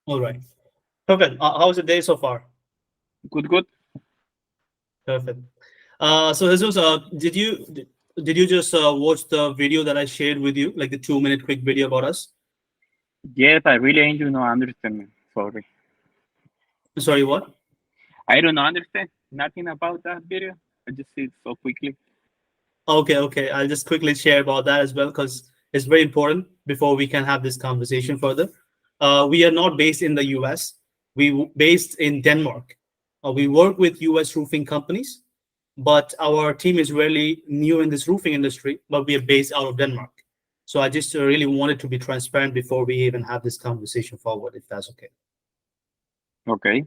All right. Perfect. How's the day so far? Good, good. Perfect. So Jesus, did you just watch the video that I shared with you, like the 2 minute quick video about us? Yes, I really ain't do not understand. Sorry. Sorry, what? I don't understand nothing about that video. I just see it so quickly. Okay, okay. I'll just quickly share about that as well because it's very important before we can have this conversation further. We are not based in the US. Based in Denmark. We work with US roofing companies, but our team is really new in this roofing industry, but we are based out of Denmark. So I just really wanted to be transparent before we even have this conversation forward, if that's okay. Okay.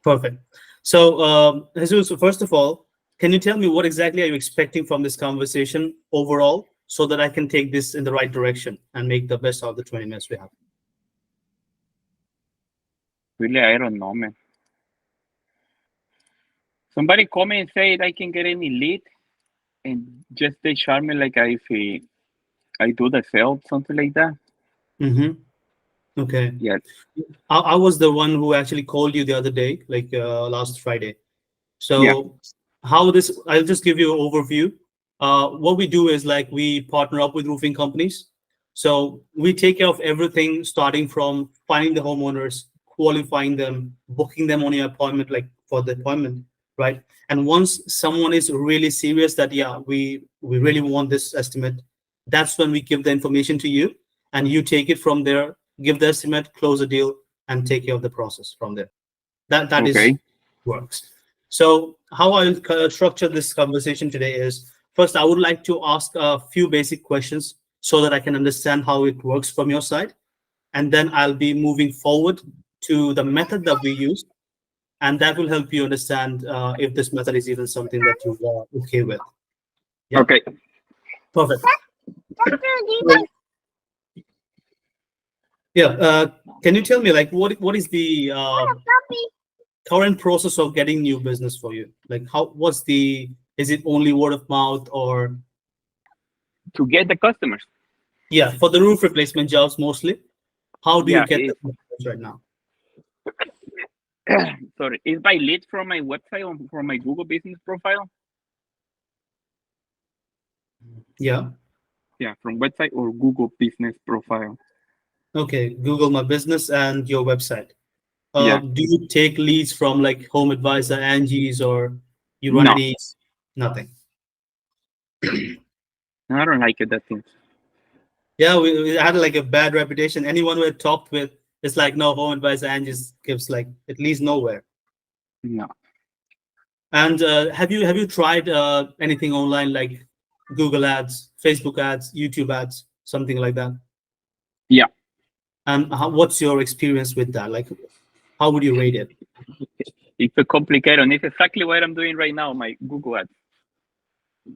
Perfect. So, Jesus, first of all, can you tell me what exactly are you expecting from this conversation overall so that I can take this in the right direction and make the best out of the 20 minutes we have? Really, I don't know, man. Somebody call me and say I can get any lead and just they charge me like I do the sale, something like that. Mm-hmm. Okay. Yeah. I was the one who actually called you the other day, like last Friday. Yeah. So how this, I'll just give you an overview. What we do is like we partner up with roofing companies. So we take care of everything starting from finding the homeowners, qualifying them, booking them on your appointment, like for the appointment, right? And once someone is really serious that, yeah, we really want this estimate, that's when we give the information to you and you take it from there, give the estimate, close the deal, and take care of the process from there. That is Okay. works. So how I'll structure this conversation today is first I would like to ask a few basic questions so that I can understand how it works from your side, and then I'll be moving forward to the method that we use, and that will help you understand if this method is even something that you are okay with. Yeah, Okay. perfect. So, yeah, can you tell me like what is the current process of getting new business for you? Like how what's the is it only word of mouth or To get the customers. yeah, for the roof replacement jobs mostly? How do you Yeah. get the customers right now? Sorry. It's by lead from my website or from my Google business profile. Yeah. Yeah, from website or Google business profile. Okay. Google My Business and your website. Yeah. Do you take leads from like Home Advisor, Angie's, or you run No, any? Nothing. I don't like it. That thing. Yeah, we had like a bad reputation. Anyone we talked with, it's like no Home Advisor, Angie's gives like at least nowhere. No. And have you tried anything online like Google Ads, Facebook ads, YouTube ads, something like that? Yeah. And what's your experience with that? Like, how would you rate it? It's a complicated, and it's exactly what I'm doing right now. My Google Ads.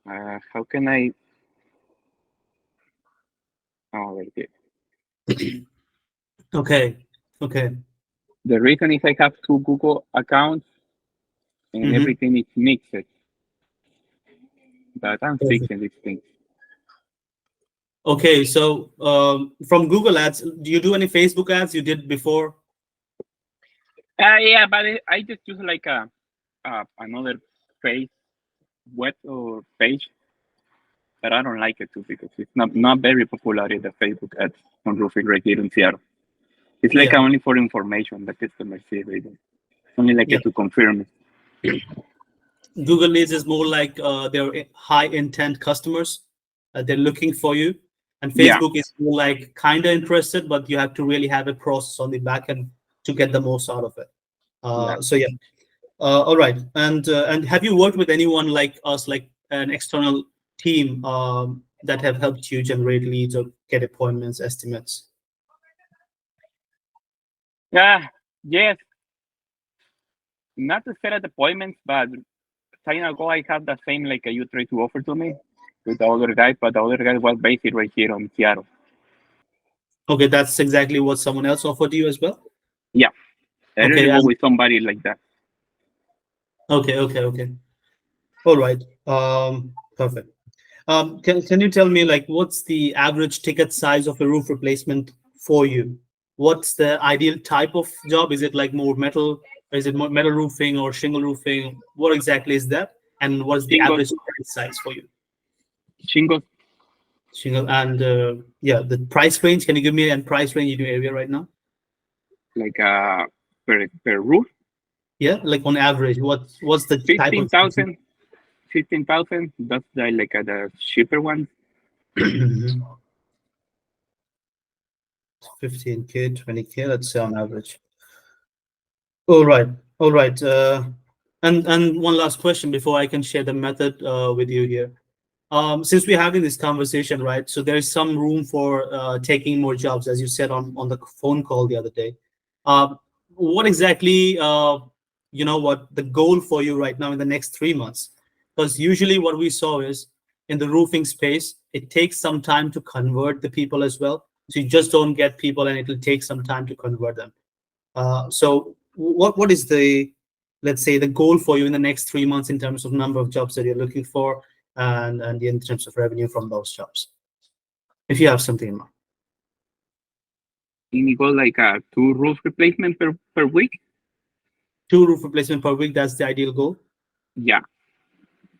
How can I? Oh, right there. Okay, okay. The reason is I have two Google accounts and Hmm. everything is mixed. But I'm fixing these things. Okay, so from Google Ads, do you do any Facebook ads you did before? Yeah, but I just use like a another page, web or page, but I don't like it too because it's not very popular in the Facebook ads on roofing right here in Seattle. It's like Yeah, only for information the customers see it. It's only like yeah. it to confirm it. Google Leads is more like they're high intent customers. They're looking for you. And Yeah, Facebook is more like kind of interested, but you have to really have a process on the back end to get the most out of it. yeah. So yeah. All right. And have you worked with anyone like us, like an external team that have helped you generate leads or get appointments, estimates? Yeah, yes. Not to set at appointments, but time ago I had the same like you tried to offer to me with the other guy, but the other guy was based right here on Seattle. Okay, that's exactly what someone else offered you as well. Yeah, I really Okay, work and with somebody like that. okay. All right. Perfect. Can you tell me like what's the average ticket size of a roof replacement for you? what's the ideal type of job? Is it like more metal? Is it more metal roofing or shingle roofing? What exactly is that? And what's the Shingles, average size for you? shingles, Shingle and yeah, the price range. Can you give me a price range in your area right now? like per roof, Yeah, like on average, what's the type of 15,000, 15,000. That's the cheaper one. 15K, 20K, let's say on average. All right, all right. And one last question before I can share the method with you here. Since we're having this conversation, right? So there is some room for taking more jobs, as you said on the phone call the other day. What exactly, what the goal for you right now in the next 3 months? Because usually what we saw is in the roofing space, it takes some time to convert the people as well. So you just don't get people, and it will take some time to convert them. So what is the, let's say, the goal for you in the next 3 months in terms of number of jobs that you're looking for, and in terms of revenue from those jobs, if you have something in mind? And you go two roof replacement per week. 2 roof replacement per week, that's the ideal goal. Yeah,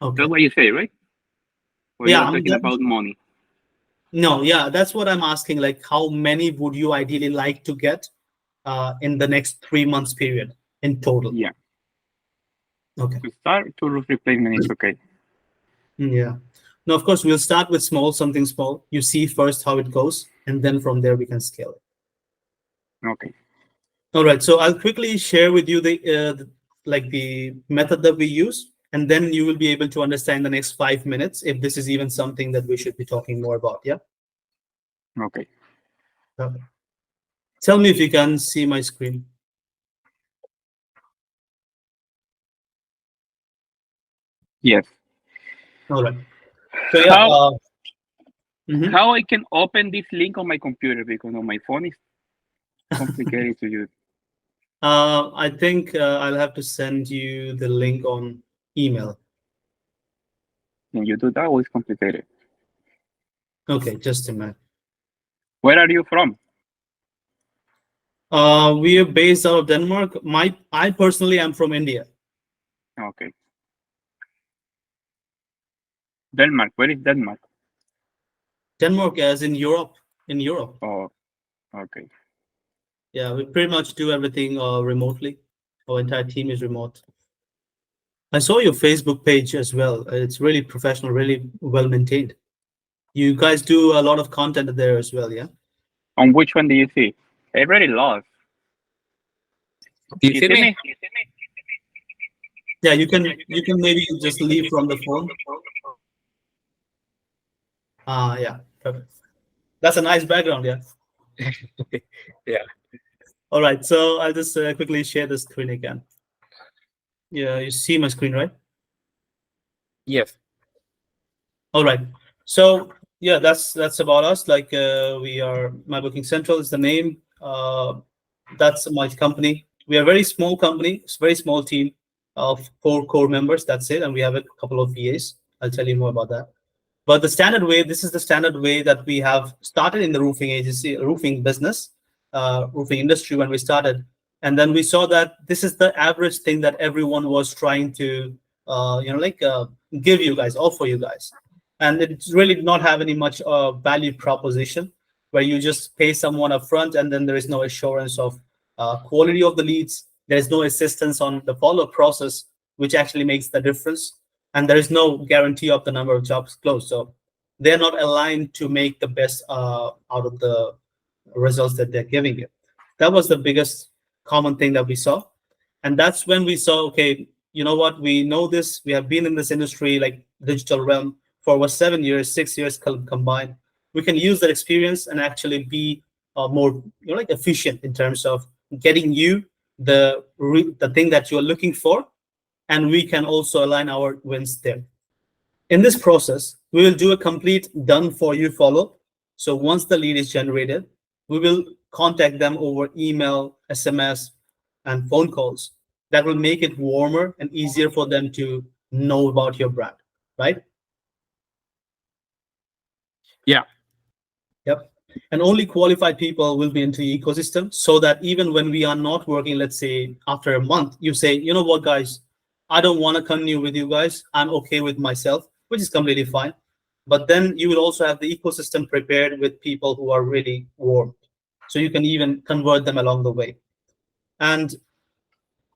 Okay. that's what you say, right? Or you Yeah, are talking about money? no, yeah, that's what I'm asking. Like, how many would you ideally like to get in the next 3 months period in total? Yeah, Okay. to start two roof replacement is okay. Yeah. No, of course, we'll start with small, something small. You see first how it goes, and then from there we can scale it. Okay. All right, so I'll quickly share with you the method that we use, and then you will be able to understand the next 5 minutes if this is even something that we should be talking more about. Yeah. Okay. Okay. Tell me if you can see my screen. Yes. All right. So yeah. How Mhm. how I can open this link on my computer because on my phone is complicated to use. I think I'll have to send you the link on email. Can you do that or it's complicated? Okay, just a minute. Where are you from? We are based out of Denmark. I personally am from India. Okay. Denmark. Where is Denmark? Denmark, as in Europe. In Europe. Oh, okay. Yeah, we pretty much do everything remotely. Our entire team is remote. I saw your Facebook page as well. It's really professional, really well maintained. You guys do a lot of content there as well, yeah? On which one do you see? I already lost. Do you You see see me? me? Yeah, you can maybe just leave from the phone. Yeah, perfect. That's a nice background, yeah. Yeah. All right, so I'll just quickly share the screen again. Yeah, you see my screen, right? Yes. All right. So yeah, that's about us. Like we are My Booking Central is the name. That's my company. We are a very small company. It's a very small team of 4 core members. That's it, and we have a couple of VAs. I'll tell you more about that. But the standard way, this is the standard way that we have started in the roofing agency, roofing business, roofing industry when we started. And then we saw that this is the average thing that everyone was trying to, give you guys, offer you guys. And it's really not have any much value proposition where you just pay someone up front and then there is no assurance of quality of the leads. There is no assistance on the follow-up process, which actually makes the difference, and there is no guarantee of the number of jobs closed. So they're not aligned to make the best out of the results that they're giving you. That was the biggest common thing that we saw. And that's when we saw, okay, you know what? We know this. We have been in this industry, like digital realm, for over 7 years, 6 years combined. We can use that experience and actually be more, efficient in terms of getting you the thing that you're looking for, and we can also align our wins there. In this process, we will do a complete done for you follow. So once the lead is generated, we will contact them over email, SMS, and phone calls. That will make it warmer and easier for them to know about your brand, right? Yeah. Yep. And only qualified people will be into the ecosystem, so that even when we are not working, let's say after a month, you say, you know what, guys, I don't want to continue with you guys. I'm okay with myself, which is completely fine. But then you will also have the ecosystem prepared with people who are really warm. So you can even convert them along the way. And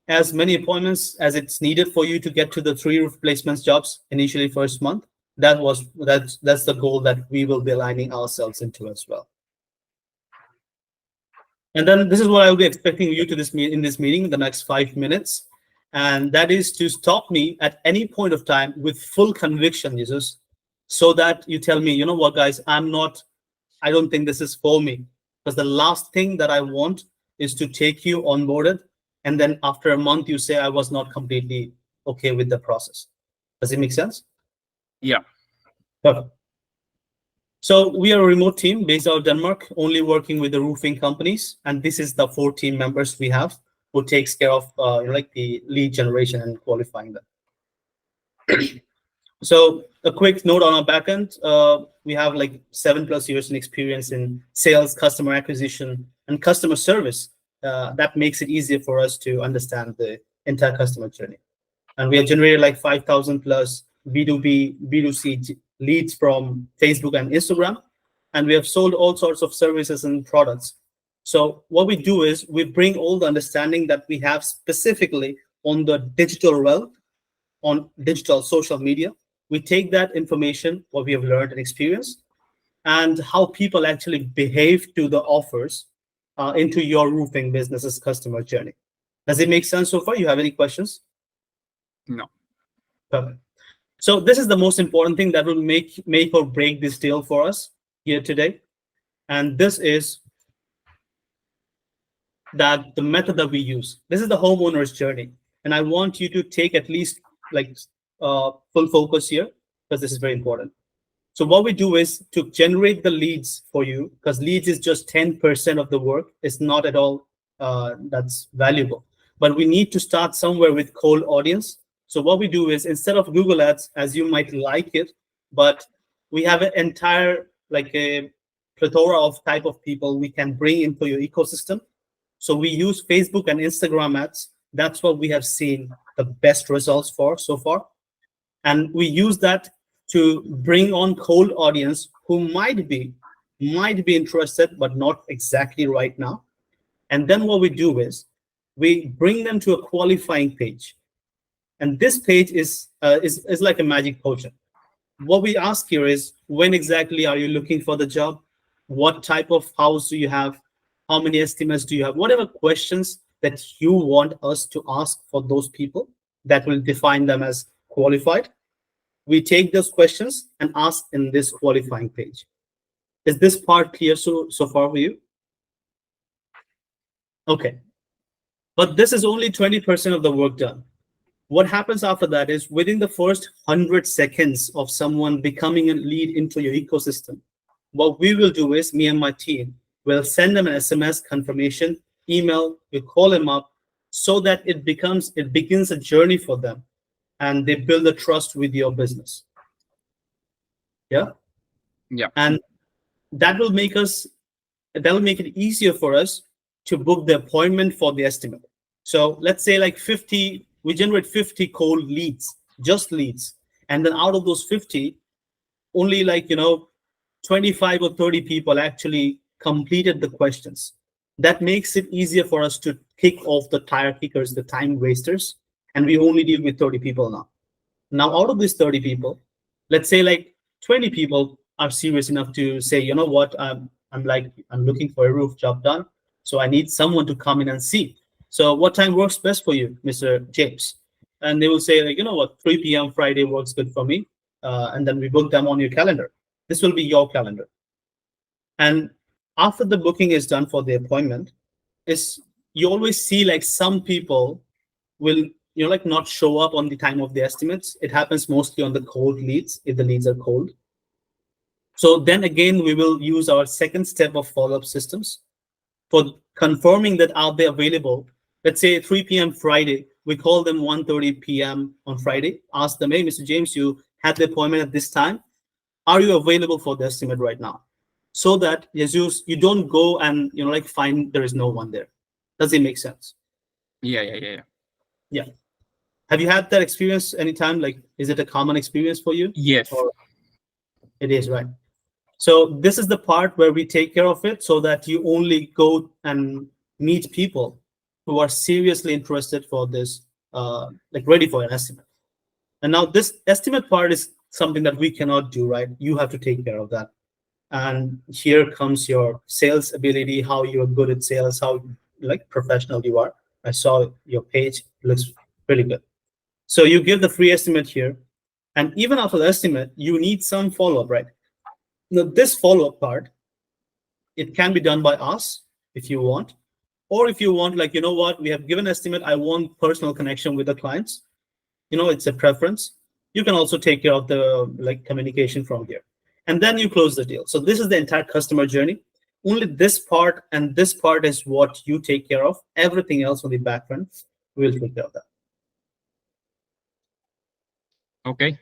as many appointments as it's needed for you to get to the 3 replacements jobs initially first month, that's the goal that we will be aligning ourselves into as well. And then this is what I will be expecting you to in this meeting in the next 5 minutes. And that is to stop me at any point of time with full conviction, Jesus, so that you tell me, you know what, guys, I don't think this is for me. Because the last thing that I want is to take you onboarded, and then after a month, you say I was not completely okay with the process. Does it make sense? Yeah. Perfect. So we are a remote team based out of Denmark, only working with the roofing companies. And this is the 4 team members we have who takes care of like the lead generation and qualifying them. So a quick note on our backend, we have like 7+ years in experience in sales, customer acquisition, and customer service. That makes it easier for us to understand the entire customer journey. And we have generated like 5,000 plus B2B, B2C leads from Facebook and Instagram. And we have sold all sorts of services and products. So what we do is we bring all the understanding that we have specifically on the digital realm, on digital social media. We take that information, what we have learned and experienced, and how people actually behave to the offers into your roofing business's customer journey. Does it make sense so far? You have any questions? No. Perfect. So this is the most important thing that will make or break this deal for us here today. And this is that the method that we use. This is the homeowner's journey. And I want you to take at least like full focus here, because this is very important. So what we do is to generate the leads for you, because leads is just 10% of the work. It's not at all that's valuable. But we need to start somewhere with cold audience. So what we do is, instead of Google Ads, as you might like it, but we have an entire like a plethora of type of people we can bring into your ecosystem. So we use Facebook and Instagram ads. That's what we have seen the best results for so far. And we use that to bring on cold audience who might be interested, but not exactly right now. And then what we do is we bring them to a qualifying page. And this page is like a magic potion. What we ask here is, when exactly are you looking for the job? What type of house do you have? How many estimates do you have? Whatever questions that you want us to ask for those people that will define them as qualified, we take those questions and ask in this qualifying page. Is this part clear so far for you? Okay. But this is only 20% of the work done. What happens after that is, within the first 100 seconds of someone becoming a lead into your ecosystem, what we will do is, me and my team will send them an SMS confirmation, email, we call them up, so that it begins a journey for them, and they build a trust with your business. Yeah? Yeah. And that will make it easier for us to book the appointment for the estimate. So let's say like 50, we generate 50 cold leads, just leads. And then out of those 50, only like, 25 or 30 people actually completed the questions. That makes it easier for us to kick off the tire kickers, the time wasters. And we only deal with 30 people now. Now, out of these 30 people, let's say like 20 people are serious enough to say, you know what, I'm looking for a roof job done. So I need someone to come in and see. So what time works best for you, Mr. James? And they will say, like, you know what, 3 p.m. Friday works good for me. And then we book them on your calendar. This will be your calendar. And after the booking is done for the appointment, you always see like some people will like not show up on the time of the estimates. It happens mostly on the cold leads, if the leads are cold. So then again, we will use our second step of follow-up systems for confirming that are they available. Let's say 3 p.m. Friday, we call them 1:30 p.m. on Friday, ask them, hey, Mr. James, you had the appointment at this time. Are you available for the estimate right now? so that Jesus, you don't go and like find there is no one there. Does it make sense? Yeah. Have you had that experience anytime? Like, is it a common experience for you? Yes. Or it is, right? So this is the part where we take care of it so that you only go and meet people who are seriously interested for this, like ready for an estimate. And now this estimate part is something that we cannot do, right? You have to take care of that. And here comes your sales ability, how you're good at sales, how like professional you are. I saw your page, looks really good. So you give the free estimate here. And even after the estimate, you need some follow-up, right? Now, this follow-up part, it can be done by us if you want, or if you want, like, what, we have given estimate, I want personal connection with the clients. It's a preference. You can also take care of the like communication from here. And then you close the deal. So this is the entire customer journey. Only this part and this part is what you take care of. Everything else on the back end, we'll take care of that. Okay.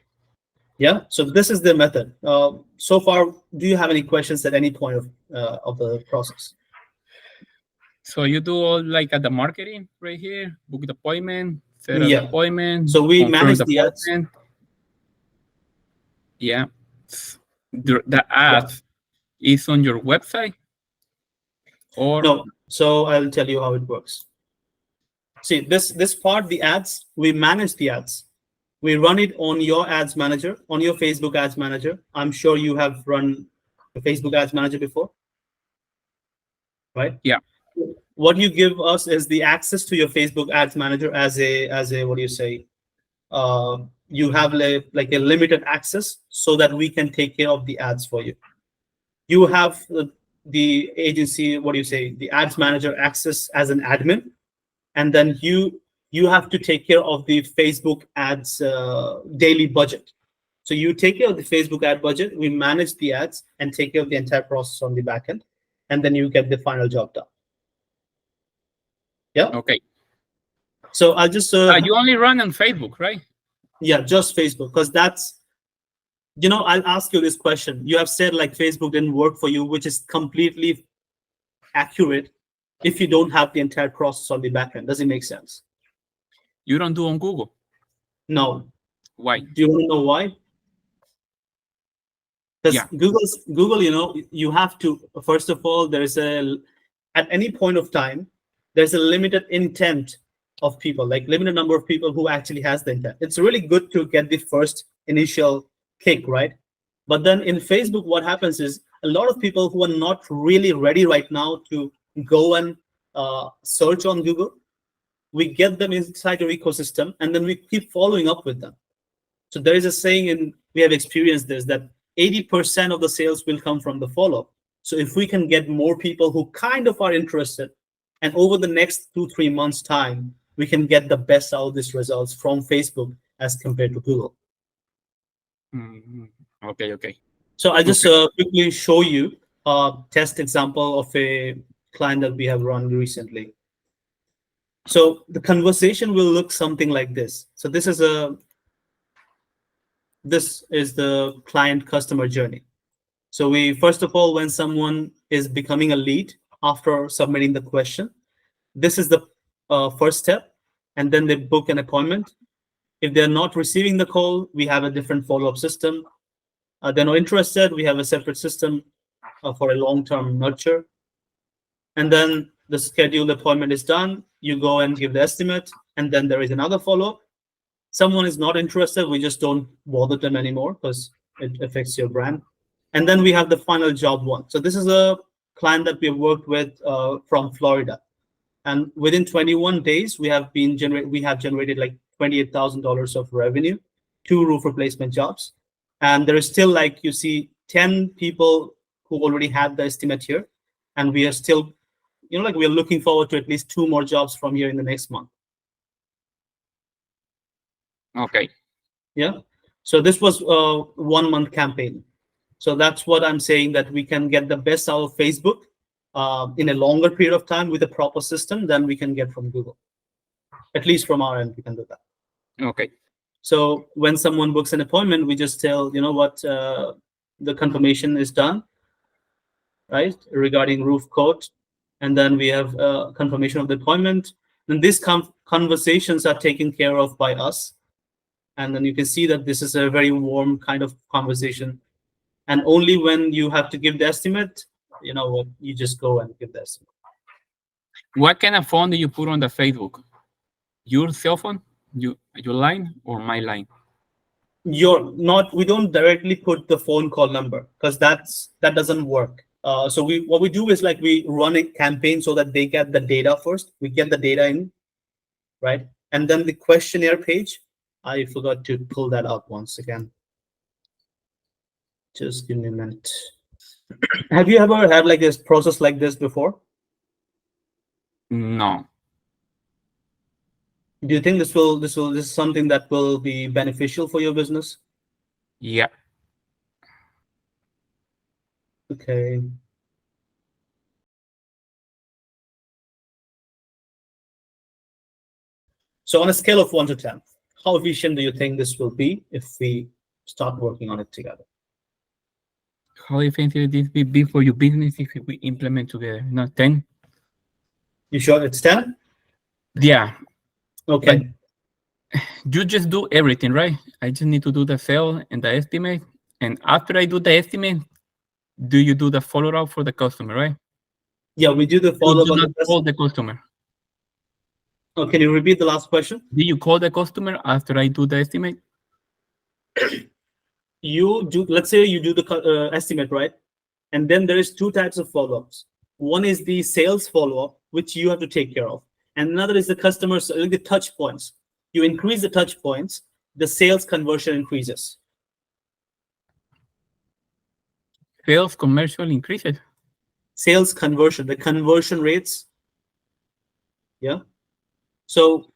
Yeah, so this is the method. So far, do you have any questions at any point of the process? So you do all like at the marketing right here, book the appointment, set up Yeah. the appointment. So we confirm manage the ads. appointment. Yeah. The ads is on your website? Or No, so I'll tell you how it works. See, this part, the ads, we manage the ads. We run it on your ads manager, on your Facebook ads manager. I'm sure you have run the Facebook ads manager before, right? Yeah. What you give us is the access to your Facebook ads manager as a what do you say? You have like a limited access so that we can take care of the ads for you. You have the agency, what do you say? The ads manager access as an admin, and then you have to take care of the Facebook ads daily budget. So you take care of the Facebook ad budget, we manage the ads and take care of the entire process on the back end, and then you get the final job done. Yeah. okay. So I'll just You only run on Facebook, right? yeah, just Facebook, because that's I'll ask you this question. You have said like Facebook didn't work for you, which is completely accurate if you don't have the entire process on the back end. Does it make sense? You don't do on Google. No. Why? Do you want to know why? Because Yeah. Google, you have to, first of all, at any point of time, there's a limited intent of people, like limited number of people who actually has the intent. It's really good to get the first initial kick, right? But then in Facebook, what happens is a lot of people who are not really ready right now to go and search on Google, we get them inside your ecosystem, and then we keep following up with them. So there is a saying, and we have experienced this, that 80% of the sales will come from the follow-up. So if we can get more people who kind of are interested, and over the next 2-3 months time, we can get the best out of these results from Facebook as compared to Google. Mm-hmm. Okay. So I just quickly show you a test example of a client that we have run recently. So the conversation will look something like this. So this is the client customer journey. So we, first of all, when someone is becoming a lead after submitting the question, this is the first step, and then they book an appointment. If they're not receiving the call, we have a different follow-up system. They're not interested, we have a separate system for a long-term nurture. And then the scheduled appointment is done, you go and give the estimate, and then there is another follow-up. Someone is not interested, we just don't bother them anymore because it affects your brand. And then we have the final job one. So this is a client that we have worked with from Florida. And within 21 days, we have generated like $28,000 of revenue, 2 roof replacement jobs. And there is still, like you see, 10 people who already had the estimate here. And we are still, like we're looking forward to at least 2 more jobs from here in the next month. Okay. Yeah. So this was a 1-month campaign. So that's what I'm saying, that we can get the best out of Facebook in a longer period of time with a proper system than we can get from Google. At least from our end, we can do that. Okay. So when someone books an appointment, we just tell, the confirmation is done. right, regarding roof coat. And then we have confirmation of the appointment. Then these conversations are taken care of by us. And then you can see that this is a very warm kind of conversation. And only when you have to give the estimate, you know what, you just go and give the estimate. What kind of phone do you put on the Facebook? Your cell phone, your line, or my line? We don't directly put the phone call number because that doesn't work. So what we do is like we run a campaign so that they get the data first. We get the data in, right? And then the questionnaire page, I forgot to pull that up once again. Just give me a minute. Have you ever had like this process like this before? No. Do you think this is something that will be beneficial for your business? Yeah. Okay. So on a scale of 1 to 10, how efficient do you think this will be if we start working on it together? How effective this will be for your business if we implement together? Not 10? You sure it's 10? Yeah. Okay. But you just do everything, right? I just need to do the sale and the estimate. And after I do the estimate, do you do the follow-up for the customer, right? Yeah, we do the You follow-up do on not the call customer. the customer. Oh, can you repeat the last question? Do you call the customer after I do the estimate? You do, let's say you do the estimate, right? And then there is two types of follow-ups. One is the sales follow-up, which you have to take care of. And another is the customers, like the touch points. You increase the touch points, the sales conversion increases. Sales commercial increases. Sales conversion, the conversion rates. Yeah. So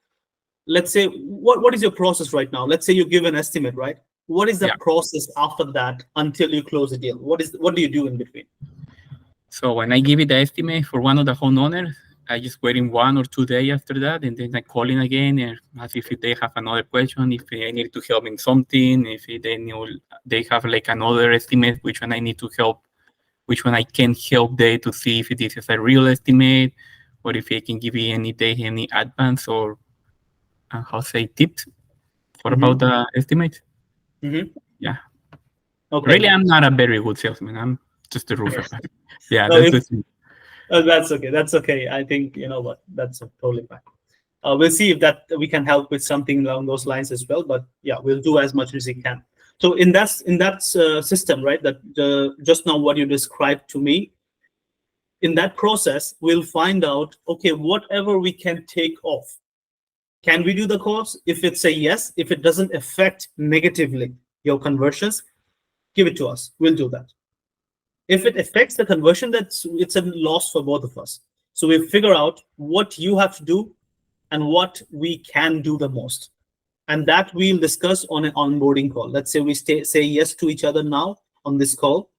let's say, what is your process right now? Let's say you give an estimate, right? What is the process after that until you close the deal? What do you do in between? So when I give it the estimate for one of the homeowners, I just wait in 1 or 2 days after that, and then I call in again and ask if they have another question, if I need to help in something, if they have like another estimate, which one I need to help, which one I can help them to see if this is a real estimate, or if I can give you any advance or how say tips for about the estimate. Yeah. Okay. Really, I'm not a very good salesman. I'm just a roofer. Yeah, No, that's the that's okay. That's okay. I think you know what. That's totally fine. We'll see if that we can help with something along those lines as well. But yeah, we'll do as much as we can. So in that system, right? That just now what you described to me. In that process, we'll find out. Okay, whatever we can take off. Can we do the course? If it's a yes, if it doesn't affect negatively your conversions, give it to us. We'll do that. If it affects the conversion, it's a loss for both of us. So we figure out what you have to do and what we can do the most. And that we'll discuss on an onboarding call. Let's say we say yes to each other now on this call.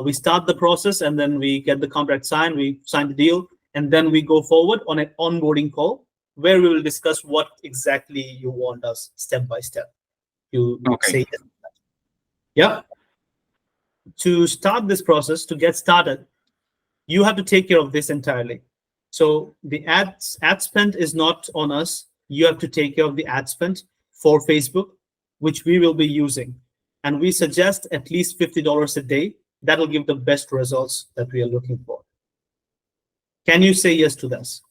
We start the process and then we get the contract signed, we sign the deal, and then we go forward on an onboarding call where we will discuss what exactly you want us step by step. You say yes. Yeah. To start this process, to get started, you have to take care of this entirely. So the ad spend is not on us. You have to take care of the ad spend for Facebook, which we will be using. And we suggest at least $50 a day. That'll give the best results that we are looking for. Can you say yes to this?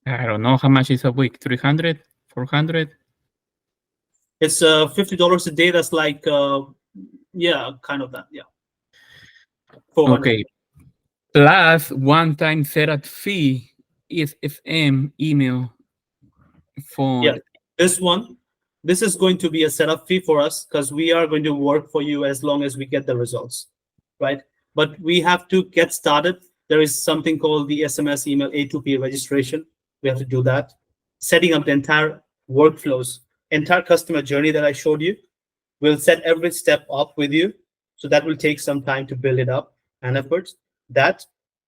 I don't know how much is a week. 300, 400? It's $50 a day. That's like, yeah, kind of that. Yeah. 400. Okay. Plus one-time setup fee is FM, email, phone. Yeah, this is going to be a setup fee for us because we are going to work for you as long as we get the results, right? But we have to get started. There is something called the SMS email A2P registration. We have to do that. Setting up the entire workflows, entire customer journey that I showed you. We'll set every step up with you. So that will take some time to build it up and efforts. That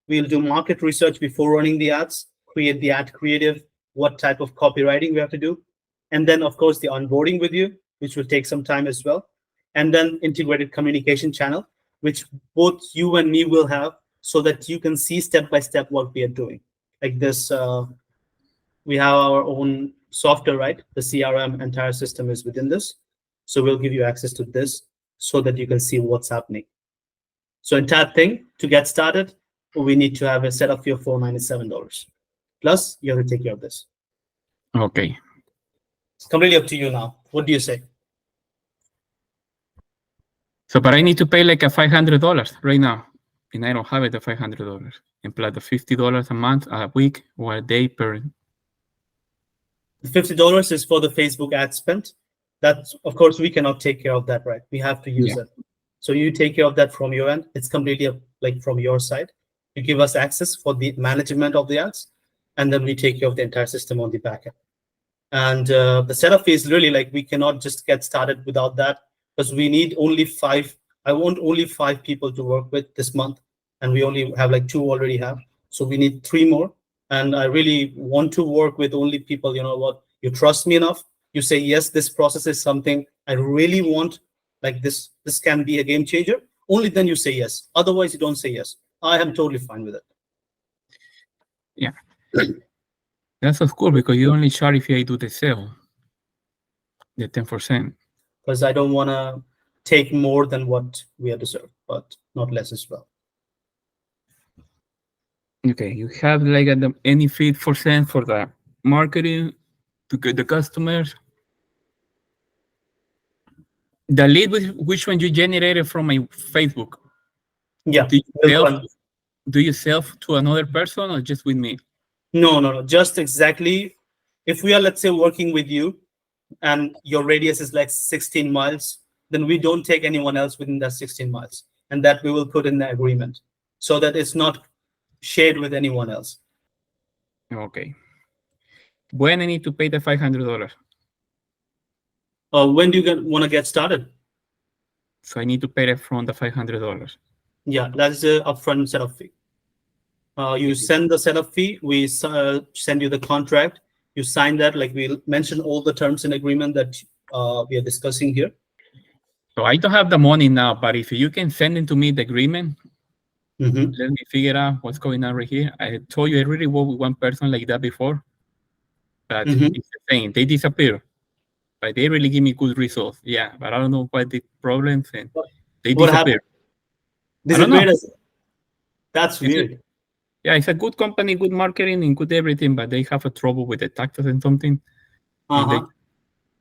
we'll do market research before running the ads, create the ad creative, what type of copywriting we have to do. And then, of course, the onboarding with you, which will take some time as well. And then integrated communication channel, which both you and me will have so that you can see step by step what we are doing. Like this, we have our own software, right? The CRM entire system is within this. So we'll give you access to this so that you can see what's happening. So entire thing, to get started, we need to have a setup fee of $497. Plus, you have to take care of this. Okay. It's completely up to you now. What do you say? So, but I need to pay like a $500 right now, and I don't have it, the $500, and plus the $50 a month, a week, or a day per. The $50 is for the Facebook ad spend. That, of course, we cannot take care of that, right? We have to use it. So you take care of that from your end. It's completely like from your side. You give us access for the management of the ads, and then we take care of the entire system on the back end. And the setup fee is really like we cannot just get started without that, because we need only 5. I want only 5 people to work with this month, and we only have like 2 already have. So we need 3 more. And I really want to work with only people, you know what, you trust me enough. You say, yes, this process is something I really want. Like this can be a game changer. Only then you say yes. Otherwise, you don't say yes. I am totally fine with it. Yeah. That's so cool because you only charge if I do the sale, the 10%. Because I don't want to take more than what we are deserved, but not less as well. Okay, you have like any fee percent for the marketing to get the customers. The lead, which one you generated from my Facebook? Yeah. Do you sell to another person or just with me? No. Just exactly. If we are, let's say, working with you and your radius is like 16 miles, then we don't take anyone else within that 16 miles. And that we will put in the agreement so that it's not shared with anyone else. Okay. When I need to pay the $500? When do you want to get started? So I need to pay it from the $500. Yeah, that's the upfront setup fee. You send the setup fee, we send you the contract, you sign that, like we mentioned all the terms and agreement that we are discussing here. So I don't have the money now, but if you can send it to me, the agreement, let me figure out what's going on right here. I told you I really worked with one person like that before, but it's the same. They disappear, but they really give me good results. Yeah, but I don't know what the problems and they disappear. That's weird. Yeah, it's a good company, good marketing, and good everything, but they have a trouble with the taxes and something, and they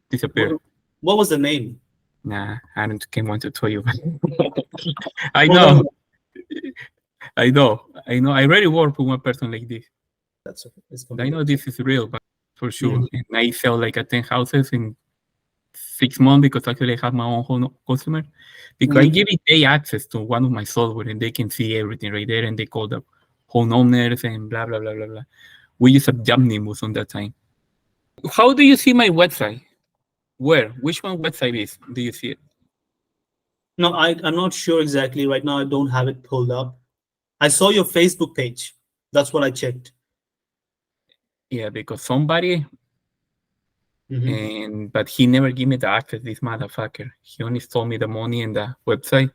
disappear. What was the name? Nah, I don't want to tell you. I know. I know. I already work with one person like this. That's okay. I know this is real, but for sure. And I sell like 10 houses in 6 months because actually I have my own home customer. Because I give it access to one of my software and they can see everything right there and they call the homeowners and blah, blah, blah, blah, blah. We use a Jamnimus on that time. How do you see my website? Where? Which one website do you see it? No, I'm not sure exactly. Right now, I don't have it pulled up. I saw your Facebook page. That's what I checked. Yeah, because somebody, but he never gave me the access, this motherfucker. He only told me the money and the website,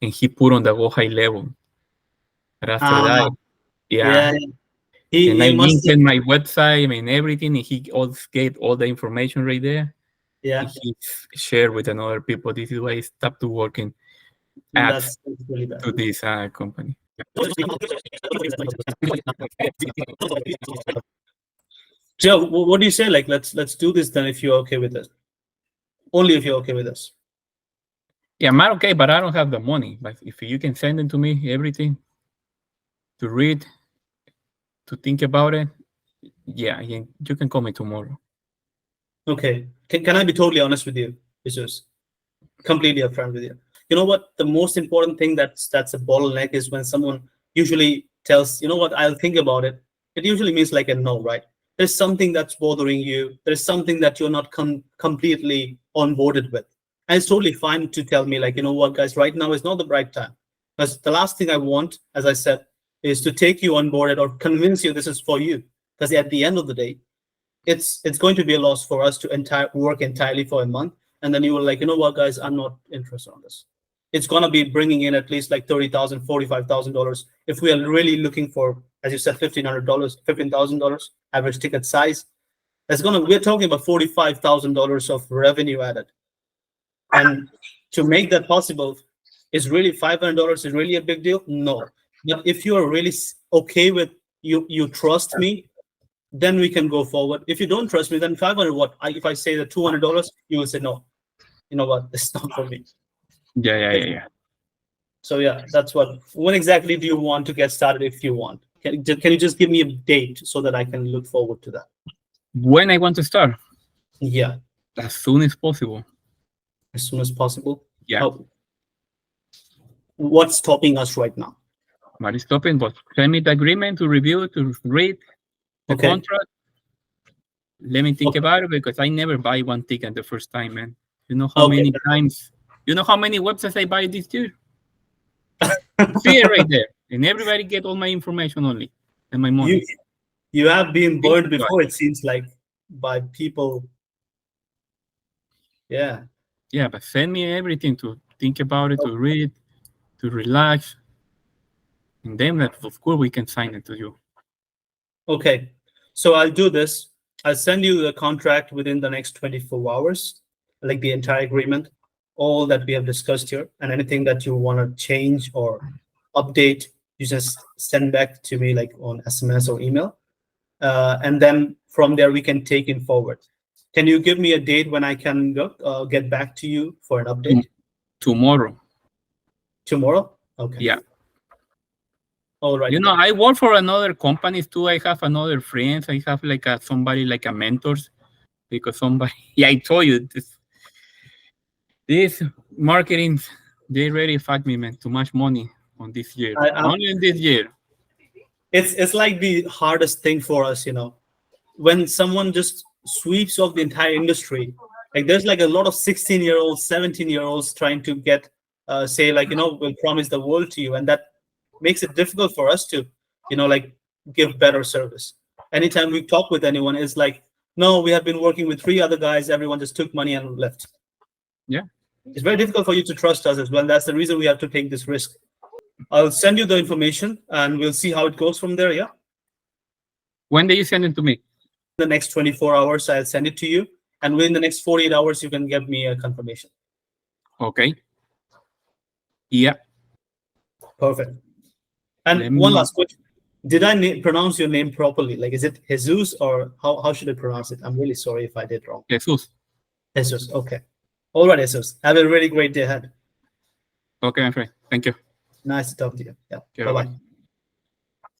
and he put on the go high level. But after that, yeah. And I linked in my website, I mean, everything, and he also gave all the information right there. Yeah. And he shared with another people. This is why I stopped working ads really to this company. Joe, what do you say? Like, let's do this then if you're okay with it. Only if you're okay with us. Yeah, I'm okay, but I don't have the money. But if you can send it to me, everything to read, to think about it, yeah, you can call me tomorrow. Okay. Can I be totally honest with you? Jesus, completely upfront with you. You know what? The most important thing that's a bottleneck is when someone usually tells, you know what, I'll think about it. It usually means like a no, right? There's something that's bothering you. There's something that you're not completely onboarded with. And it's totally fine to tell me like, you know what, guys, right now is not the right time. Because the last thing I want, as I said, is to take you on board or convince you this is for you. Because at the end of the day, it's going to be a loss for us to work entirely for a month. And then you were like, you know what, guys, I'm not interested on this. It's going to be bringing in at least like $30,000, $45,000 if we are really looking for, as you said, $1,500, $15,000 average ticket size, we're talking about $45,000 of revenue added. And to make that possible, is really $500 is really a big deal? No. But if you are really okay with you trust me, then we can go forward. If you don't trust me, then 500 what? If I say the $200, you will say no. You know what? It's not for me. Yeah. So yeah, that's what. When exactly do you want to get started? If you want, can you just give me a date so that I can look forward to that? When I want to start? Yeah, As soon as possible. as soon as possible. Yeah. What's stopping us right now? What is stopping? But send me the agreement to review, to read the contract. Let me think about it, because I never buy one ticket the first time, man. You know how many times? You know how many websites I buy this year? See it right there, and everybody get all my information only and my money. You have been burned before, it seems like, by people. Yeah. Yeah, but send me everything to think about it, to read, to relax, and then of course we can sign it to you. Okay, so I'll do this. I'll send you the contract within the next 24 hours, like the entire agreement, all that we have discussed here, and anything that you want to change or update, you just send back to me like on SMS or email. And then from there, we can take it forward. Can you give me a date when I can get back to you for an update? Tomorrow. Tomorrow? Okay. Yeah. All right. You know, I work for another companies too. I have another friends. I have like somebody like a mentors, because somebody, I told you this marketing, they really fucked me, man. Too much money on this year. Only in this year. It's like the hardest thing for us, when someone just sweeps off the entire industry. Like there's like a lot of 16-year-olds, 17-year-olds trying to get, say like, we'll promise the world to you. And that makes it difficult for us to, like give better service. Anytime we talk with anyone, it's like, no, we have been working with 3 other guys. Everyone just took money and left. Yeah. It's very difficult for you to trust us as well. That's the reason we have to take this risk. I'll send you the information and we'll see how it goes from there. Yeah. When do you send it to me? The next 24 hours, I'll send it to you. And within the next 48 hours, you can give me a confirmation. Okay. Yeah. Perfect. And one last question. Did I pronounce your name properly? Like, is it Jesus or how should I pronounce it? I'm really sorry if I did wrong. Jesus. Jesus. Okay. All right, Jesus. Have a really great day ahead. Okay, my friend. Thank you. Nice to talk to you. Yeah. Okay, bye-bye. bye-bye.